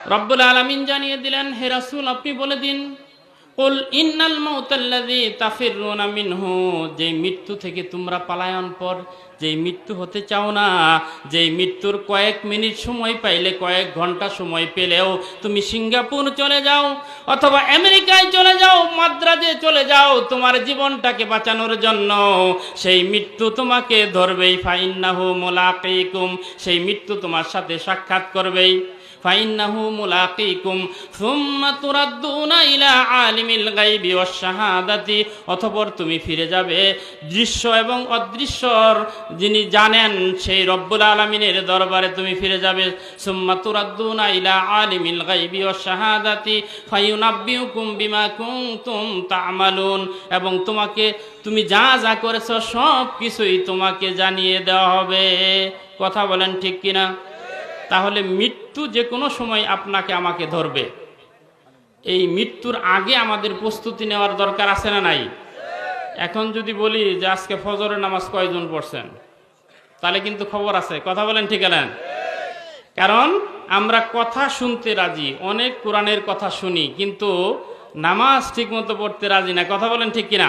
রব্বুল আলামিন জানিয়ে দিলেন, হে রাসূল আপনি বলে দিন, কুল ইন্নাল মাউতাল্লাযী তাফিরুনা মিনহু, যে মৃত্যু থেকে তোমরা পালায়ন পর, যেই মৃত্যু হতে চাও না, যেই মৃত্যুর কয়েক মিনিট সময় পাইলে, কয়েক ঘন্টা সময় পেলেও তুমি সিঙ্গাপুর চলে যাও অথবা আমেরিকায় চলে যাও, মাদ্রাজে চলে যাও তোমার জীবনটাকে বাঁচানোর জন্য, সেই মৃত্যু তোমাকে ধরবেই। ফাইন্নাহু মুলাকিকুম, সেই মৃত্যু তোমার সাথে সাক্ষাৎ করবেই। ফাইন্নাহু মুলাকিকুম সুম্মা তুরাদ্দুনা ইলা আলিমিল গায়বি ওয়াশ শাহাদাতি, অতঃপর তুমি ফিরে যাবে দৃশ্য এবং অদৃশ্যর যিনি জানেন সেই রব্বুল আলামিনের দরবারে তুমি ফিরে যাবে। সুম্মা তুরাদ্দুনা ইলা আলিমিল গায়বি ওয়াশ শাহাদাতি ফায়ুনাব্বিউকুম বিমা কুনতুম তা'মালুন, এবং তুমি যা যা করেছো সব কিছুই তোমাকে জানিয়ে দেওয়া হবে। কথা বলেন ঠিক কিনা? তাহলে মৃত্যু যে কোনো সময় আপনাকে আমাকে ধরবে। এই মৃত্যুর আগে আমাদের প্রস্তুতি নেওয়ার দরকার আছে না নাই? এখন যদি বলি যে আজকে ফজরের নামাজ কয়জন পড়ছেন, তাহলে কিন্তু খবর আছে। কথা বলেন ঠিক না? কারণ আমরা কথা শুনতে রাজি, অনেক কোরআনের কথা শুনি, কিন্তু নামাজ ঠিক মতো পড়তে রাজি না। কথা বলেন ঠিক কিনা?